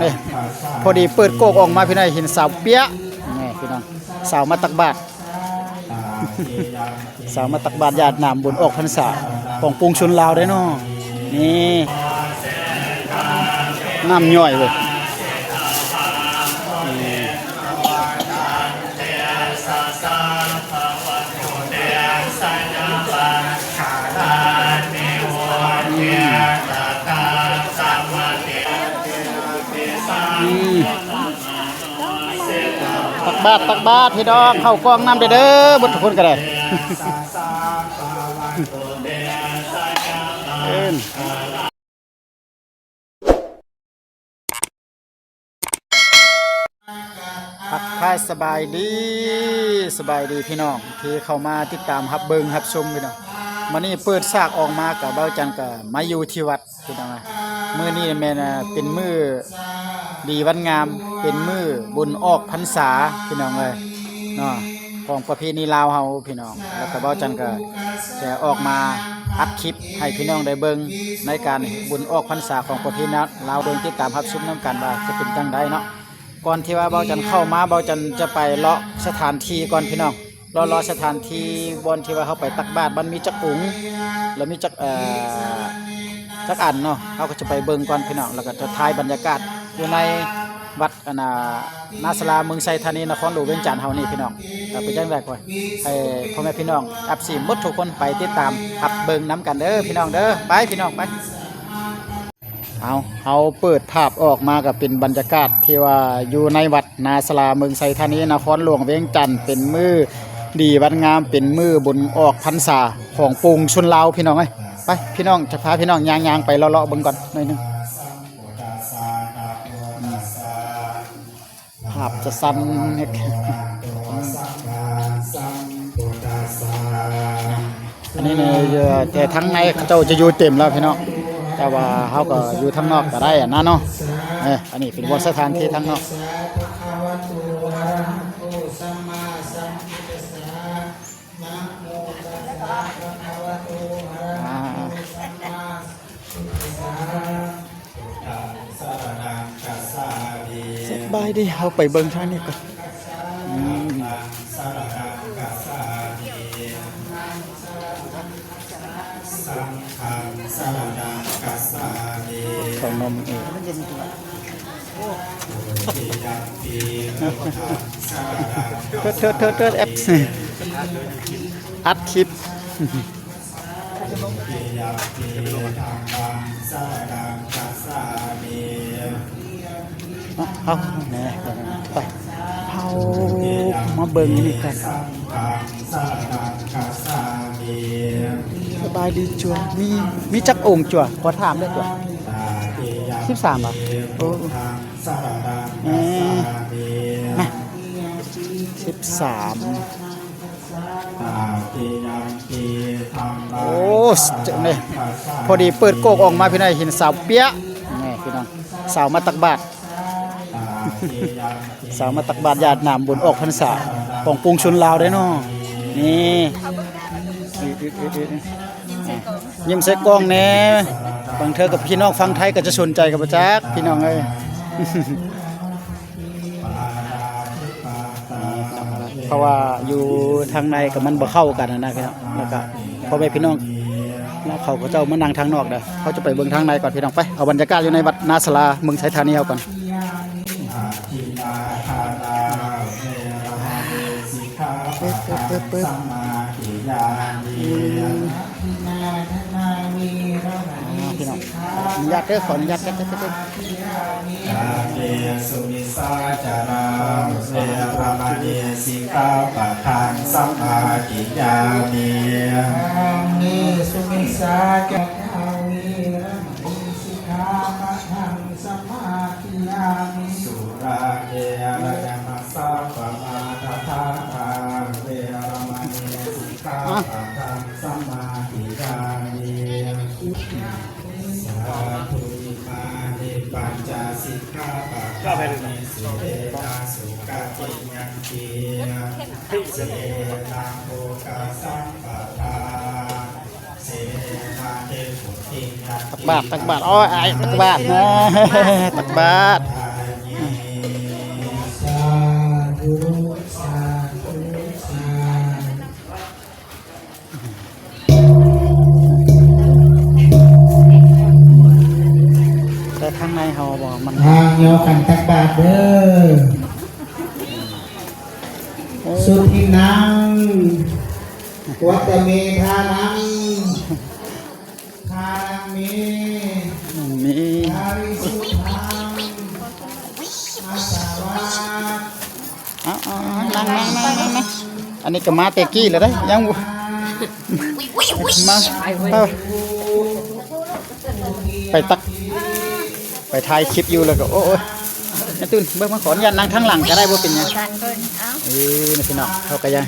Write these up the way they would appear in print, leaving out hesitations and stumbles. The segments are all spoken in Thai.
เนี่ยพอดีเปิดโกกออกมาพี่น้องเห็นสาวเปี๊ยะนี่พี่น้องสาวมาตักบาตรสาวมาตักบาตรญาตินำบุญออกพรรษาของปรุงชนลาวได้เนาะนี่น้ำย่อยเลยตักบาตรพี่น้องเข้ากล้องน้ำเด้อบุตรคนก็ได้ทักทายสบายดีพี่น้องที่เข้ามาติดตามรับเบิ่งรับชมพี่น้องมื้อนี้เปิดฉากออกมากับเบาจันก็มาอยู่ที่วัดพี่น้องมื้อนี้แม่นเป็นมื้อดีวันงามเป็นมื้อบุญออกพรรษาพี่น้องเอ้ยเนาะของประเพณีลาวเฮาพี่น้องแล้วก็เบาจันก็จะออกมาอัดคลิปให้พี่น้องได้เบิ่งในการบุญออกพรรษาของประเพณีลาวเบิ่งติดตามรับชมนํกันว่าจะเป็นจังไดเนาะก่อนที่ว่าเบาจันเข้ามาเบาจันจะไปเลาะสถานที่ก่อนพี่น้องรอสถานที่บนที่ว่าเขาไปตักบาตรมันมีจักอุ๋งแล้วมีจักอันเนาะเขาก็จะไปเบิ่งก่อนพี่น้องแล้วก็จะถ่ายบรรยากาศอยู่ในวัดนาสลาเมืองไซธานีนครหลวงเวียงจันทน์เฮานี่พี่น้องเป็นจังได๋ก่อนให้พ่อแม่พี่น้องFCหมดทุกคนไปติดตามรับเบิ่งนํกันเด้อพี่น้องเด้อไปพี่น้องไปเอาเปิดภาพออกมาก็เป็นบรรยากาศที่ว่าอยู่ในวัดนาสลาเมืองไซธานีนครหลวงเวียงจันทน์เป็นมื้อดีวันงามเป็นมื้อบุญออกพรรษาของปวงชนลาวพี่น้องเอ้ยไปพี่น้องจะพาพี่น้องย่างๆไปเลาะๆเบิ่งก่อนหน่อยนึงภาพจะสั้นอันนี้เนี่ยแต่ทั้งในเจ้าจะอยู่เต็มแล้วพี่น้องแต่ว่าเขาก็อยู่ทั้งนอกก็ได้นะเนาะอันนี้เป็นบนสถานที่ทั้งนอกสบายดีเขาไปเบิ่งทางนี้ก่อนของนมเองเธอแอปอัดคลิปเอาเนี่ยไปเอามาเบิ่งนี่กันสบายดีจัวมีจักองค์จัวขอถามได้จัว13อ่ะโอ้มา13โอ้เนี่ยพอดีเปิดโกกออกมาพี่น้องเห็นสาวเปี๊ยะนี่พี่น้องสาวมาตักบาตรสาวมาตักบาตรญาตินำบุญออกพรรษาของปวงชนลาวได้เนาะนี่ยิ้มใส่กล้องแน่บางเธอกับพี่น้องฟังไทยก็จะสนใจกับประจักษ์พี่น้องเอ้ยเพราะว่าอยู่ทางในกับมันบ่เข้ากันนะครับแล้วก็พ่อแม่พี่น้องแล้วเขาก็เจ้ามานั่งทางนอกเด้อเขาจะไปเบิ่งทางในก่อนพี่น้องไปเอาบรรยากาศอยู่ในวัดนาสลาเมืองไซธานีเอาก่อนพี่น้องญาติขออนุญาตกันสุนิสาจาราเสรมาเนสิกาปะทานสัมมากิยามีนิสุนิสาจาราวิระมณีสิกาปะทานสัมมากิยามิสุราเกระยมัสสะปะมาทาทาเวรมณีสิกาปะทานสัมมากิยามิปัญจสิกขาปะทานิสิเตนะสุขติยันติเสตังโภคสัมปทา ตักบาทอ๋อไอ้ตักบาทนะ ตักบาทแต่ข้างในเขาบอกมันทางโยกันตักบาทเด้อสุทินังวัตเมธานังทานังเมมี ทาริสุทังอาสาวะนั่งอันนี้ก็มาเตกี้แล้วได้ยังมาไปตักไปถ่ายคลิปอยู่แล้วก็โอ้ยนี่ตื่นเบิ่งมาขออนุญาตนั่งข้างหลังก็ได้บ่เป็นหยังนี่พี่น้องเขาก็ยัง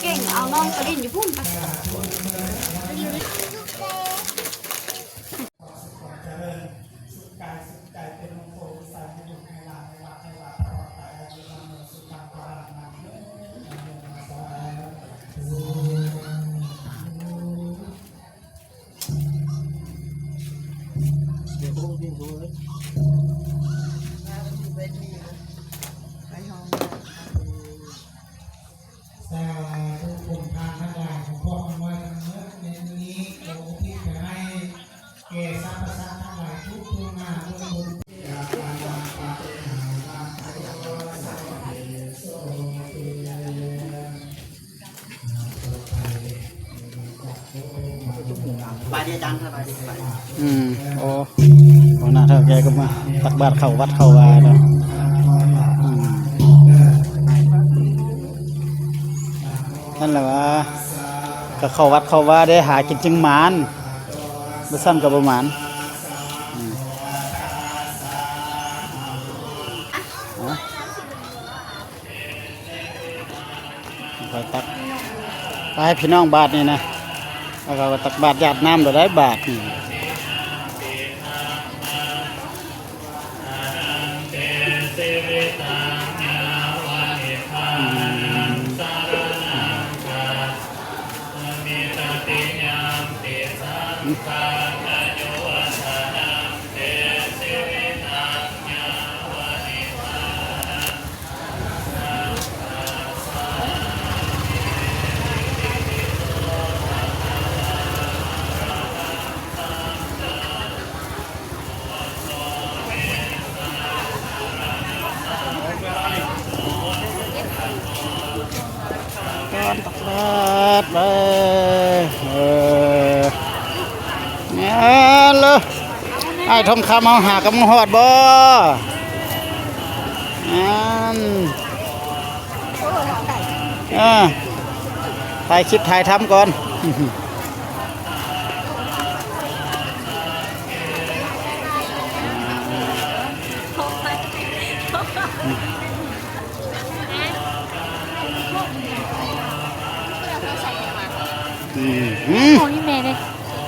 เก่งเอาน้องไปดินอยู่พุ่มไปสาธุคุณทางทั้งหลายของพ่อของแม่ทั้งเมื่อในนี้เราที่จะให้แก่สรรพสัตว์ทั้งหลายทุกตัวงานทุกคนบายดีจังสบายดี โอ้หัวหน้าเท่าแกก็มาตักบาตรเข้าวัดเข้าวาเนาะนั่นแหละว่าก็เข้าวัดเข้าวาได้หากินจึงหมานบ่ซ้ำกับบ่หมานไปตักไปให้พี่น้องบาทนี่นะแล้วก็ตักบาทหยาดน้ำเดี๋ยวได้บาทนี่ตักบาทไปเนี่ยเลยไอ้ทองคำเอาหากำหอดบ่ถ่ายคลิปถ่ายทำก่อนโอ้ยแม่เลย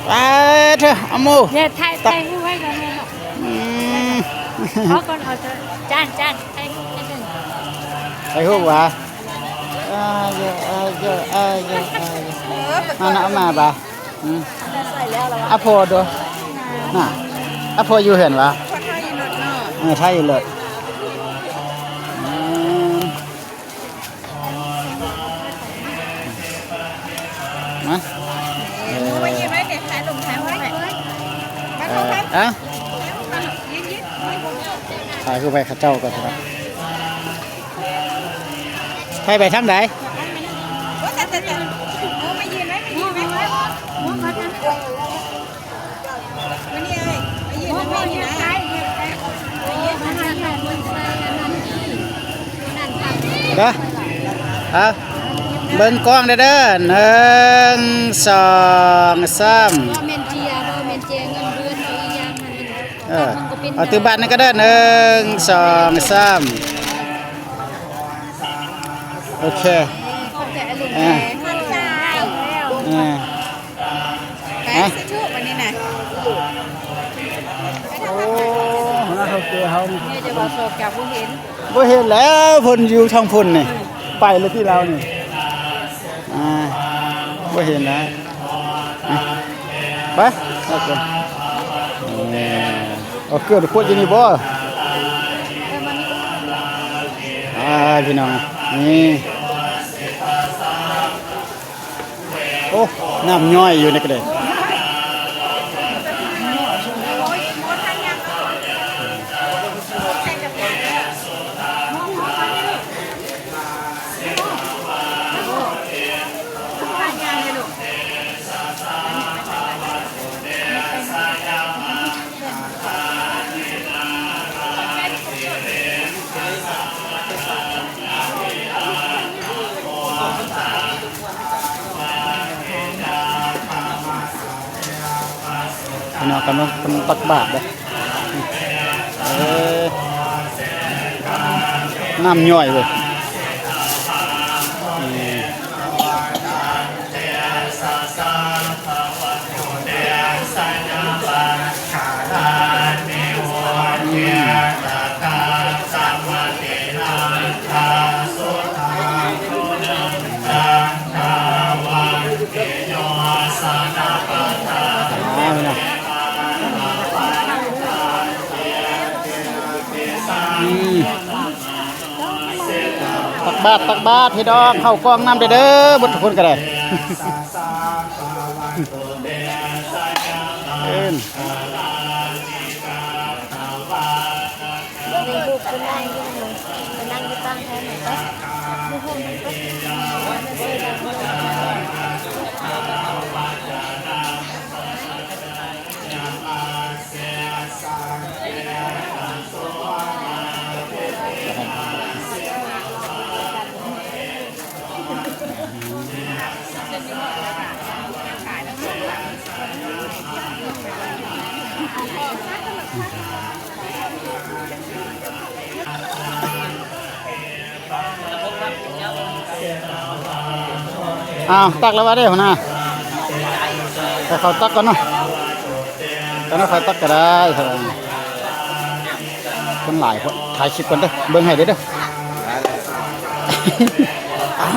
ไปเถอะอาโม เดี๋ยวถ่ายรูปไว้ก่อนแม่หรอกเอาก่อนเอาจานให้หนึ่ง ไปหูวะเยอะเอามาบ่ะใส่แล้วแล้ว อาโพดูน่ะอาโพอยู่เห็นวะไทยเลยมาไปยืนไว้เด็กถ่ายลงถ่ายไว้ถ่ายคือไปข้าเจ้าก่อนครับให้ไปทางไหนเด้อเบิ่งกล้องเด้อ1 2 3เมนเจียเงินเดือนเอาอีหยังเอาตือบัตรนี่ก็ได้1 2 3โอเคไปสะทุวันนี้นะโอ้ เขาเกเฮานี่ เนี่ยจะบอกสอบจากผู้เห็น บ่เห็นแล้วเพิ่นอยู่ทางพุ่นนี่ไปเลยที่เรานี่บ่เห็นนะไปเอาก่อนเอาเกลือขวดอยู่นี่บ่พี่น้องนี่โอ้น้ำย่อยอยู่ในกระเด็นพี่น้องกำลังตักบาตรเลยน้ำย่อยเลยตักบาตรพี่น้องเข้ากองน้ำเด้อบุตรคนก็ได้เอิ้น ลูกเป็นนั่งอยู่หนูเป็นนั่งอยู่ตั้งแทนหนูไปดูห้องมันตักแล้วว่าได้หัวหน้าแต่เขาตักก่อนเนาะแต่น่าเขาตักก็ได้คนหลายคนถ่ายคลิปก่อนเด้อเบิ่งให้เด้อเอา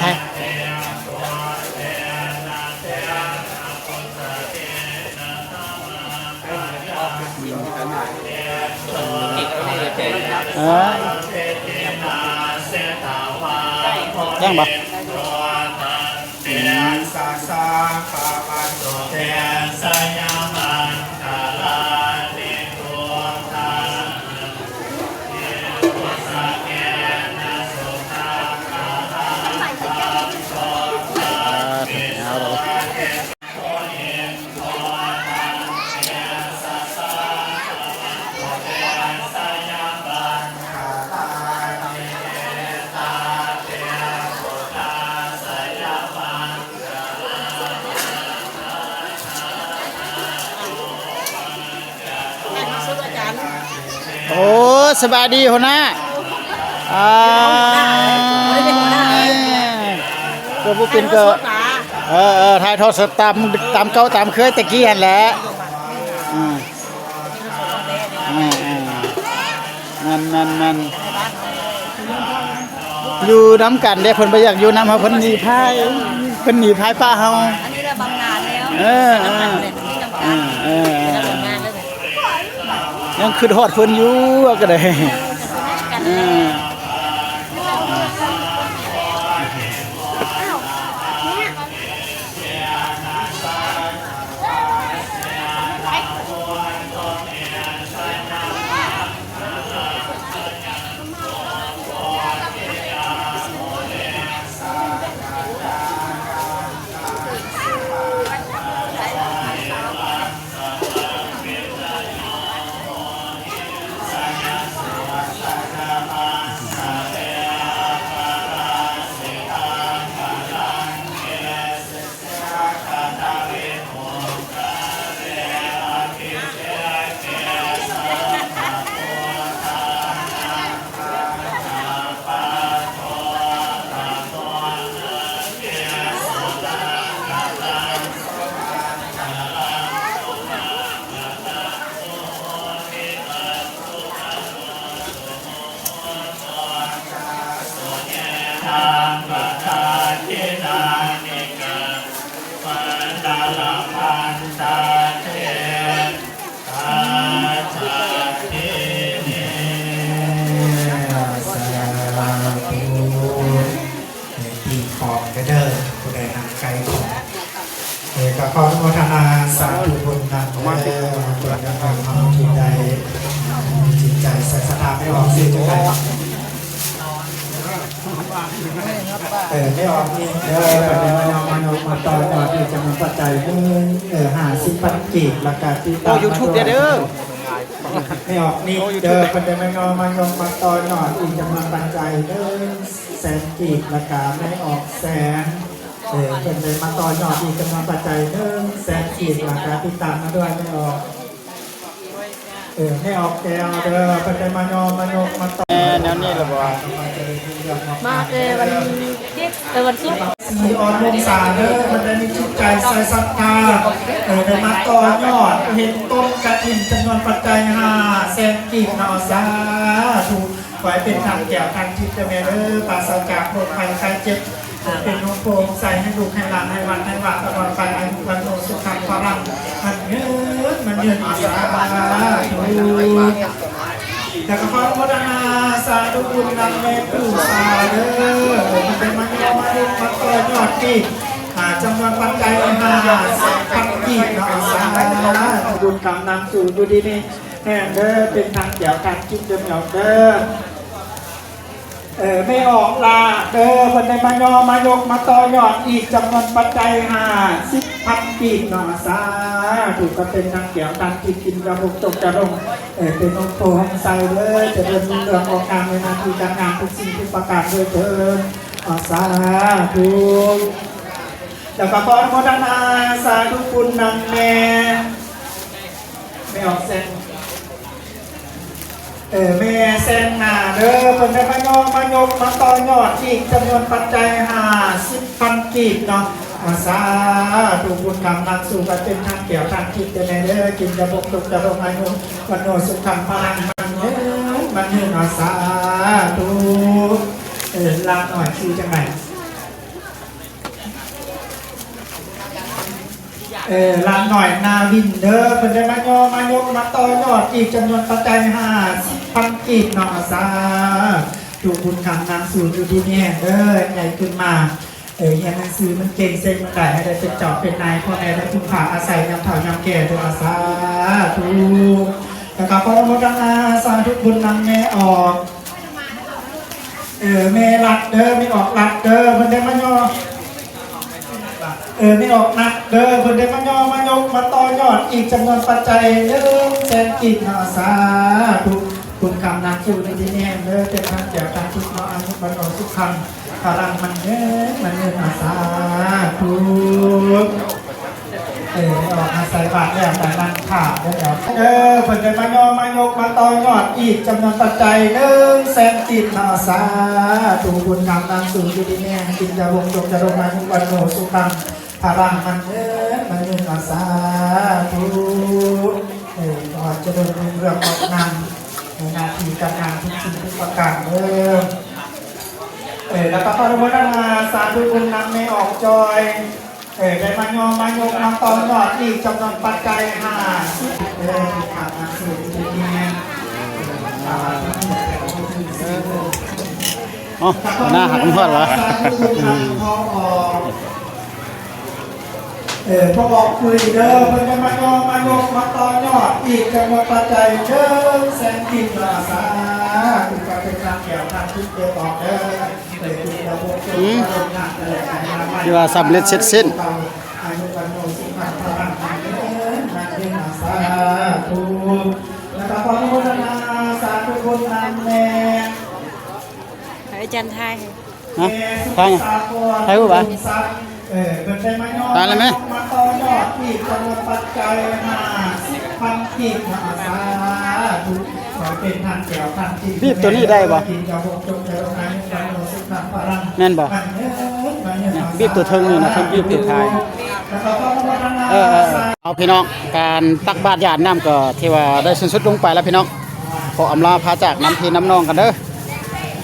ถ่ายย่างบ่โอ้สบายดีหัวหน้าก็ผู้เป็นก็ถ่ายทอดสดตามเก่าตามเคยตะกี้หั่นแหละนั่นอยู่น้ำกันเด้เพิ่นบ่อยากอยู่น้ำเฮาเพิ่นหนีพายป้าเฮาอันนี้เราบำนาญแล้วยังคือฮอดเพิ่นอยู่ก็ได้ สังฆทาทินานิกะปันตาลปันตาเทตาชาทิเนสาธุตีของเด้อผู้ใดนำไก่ของก็ขออนุโมทนาสาธุบุญนำมาเด้อตัวยังทำที่ใดจิตใจศรัทธาไม่ออกเสียจะได้ไม่ออกนี่ประเด็นมาต่อที่จำนวนปัจจัยเงิน50 ปันกีบราคาที่ตั้งYouTube เด้อไม่ออกนี่ประเด็นมมาต่อหน่อยอีกจำนวนปัจจัยเด้อ100,000 กีบราคาไม่ออกแสนเป็นเลยมาต่อยอดอีกจำนวนปัจจัย100,000 กีบราคาที่ตามมาด้วยไม่ออกไม่ออกแกวเด้อเป็นเลยมาต่อแนวนี้ล่ะบ่ มาวันที่วันศุกร์ สีอ่อนวงศาเด้อมันได้มีจิตใจใส่ศรัทธาได้มาต่อยอดเห็นต้นกระถิ่นจำนวนปัจจัย500,000 กีบเนาะสาธุขอให้เป็นทางแก้วทางทิพย์เด้อปราศจากโรคภัยไข้เจ็บเป็นโรคโปร่งใสให้ลูกให้หลานให้วันให้วัดตลอดไปอายุวันโนสุขังพลังมันเยืนสาธุแต่ก็ขออนุโมทนาสาธุบุญนำแม่ปู่สาเด้อมันเป็นมันยอมาดูมาต่อยอดที่จำนวนปัจจัย50,000 กีบเนาะสาธุบุญกำนำสู่ดูดีนี่แห่งเด้อเป็นทางเกี่ยวการคิดเดิมเด้อไม่ออกลาเด้อคนได้มายกมาต่อยอดอีกจำนวนปัจจัย50,000 กีบเนาะสาถูกก็เป็นทางเกี่ยวการกินกระบุกตกกระดงเป็นองค์โตของไซเลยจะเป็นเรื่องของการในหน้าที่การงานทุกสิ่งทุกประการด้วยเถิดสาธุแล้วก็ขออนุโมทนาสาธุคุณนำแม่ไม่ออกเส้นแม่เส้นหน้าเด้อคนได้มายกมาต่อยอดอีกจำนวนปัจจัย50,000 กีบเนาะสาธุบุญกรรมนำสู่กันเป็นทางเกี่ยวทางคิดจะในเด้อกินจะบกตกจะลงอายุวันโนสุขังพลังมันเนาะสาธุลาหน่อยชื่อจังไงลาหน่อยนาวินเด้อเป็นได้มายกมาต่อยอดอีกจำนวนปัจจัย50,000 กีบเนาะสาธุบุญกรรมนำสู่อยู่ที่นี่เด้อใหญ่ขึ้นมายังหนังสือมันเก่งเซ็งมันได้ให้ได้เป็นเจาะเป็นนายพ่อแม่ได้พึ่งพาอาศัยยำเถ่ายำแก่ตัวสาธุแล้วก็ขออนุโมทนาสาธุบุญนำแม่ออกแม่รักเด้อไม่ออกรักเด้อเพิ่นได้มายอไม่ออกนักเด้อเพิ่นได้มายกมาต่อยอดอีกจำนวนปัจจัย100,000 กีบเนาะสาธุคุณคำนักสู่ในที่นี้เด้อเป็นทางแก้วทางทิพย์เนาะอายุวันโนสุขังพลังมันเงินสาธุออกอาศัยบาทแล้วแต่นั่งขาดแล้วเพิ่นได้มายกมาต่อยอดอีกจำนวนปัจจัย100,000 กีบเนาะสาธุบุญนำนำสู่อยู่ที่นี่กินจะวงจงจะลงมาทุกวันโนสุขังพลังมันเงินสาธุก็จะเดินเรื่องออกงานหน้าที่การงานทุกสิ่งทุกประการแล้วก็ขออนุโมทนาสาธุบุญนำไม่ออกจอยได้มายกมาต่อยอดอีกจำนวนปัจจัย50ขาดมาสู่ที่นี่อ๋อหน้าหักเพื่อนเหรอพอบอกคุยเด้อเพิ่นได้มายกมาต่อยอดอีกจำนวนปัจจัย100,000 กีบเนาะสาธุก็เป็นทางแก้วทางทิพย์เด้อบอกเด้อที่ว่าสำเร็จเสร็จสิ้นอายุวันโนสุขังพลังมันเงินสาธุแล้วก็ขออนุโมทนาสาธุบุญนำแม่อาจารย์ไทยใช่ใช่รู้ป่ะเป็นได้มายอตายแล้วไหมมาต่อยอดที่จำนวนปัจจัย50,000 กีบเนาะสาธุขอเป็นทางแก้วทางทิพย์บีบตัวนี้ได้ป่ะแม่นป่ะบีบตัวเทิงนี่นะเทิงบีบตัวท้ายเอาพี่น้องการตักบาตรญาติน้ำก็ที่ว่าได้สิ้นสุดลงไปแล้วพี่น้องขออำลาพาจากน้ำพี่น้ำนองกันเด้อ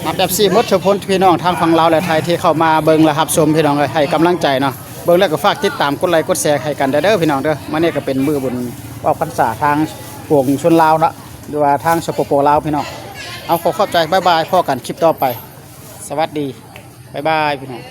มาแบบ4หมดทุกคนพี่น้องทางฝั่งลาวและไทยที่เข้ามาเบิ่งและรับชมพี่น้องเอ้ยให้กำลังใจเนาะเบิ่งแล้วก็ฝากติดตามกดไลค์กดแชร์ให้กันเด้อพี่น้องเด้อมื้อนี้ก็เป็นมื้อบุญออกพรรษาทางปวงชนลาวเนาะหรือว่าทางสปปลาวพี่น้องเอาขอเข้าใจบ๊ายบายพอกันคลิปต่อไปสวัสดีบ๊ายบายพี่น้อง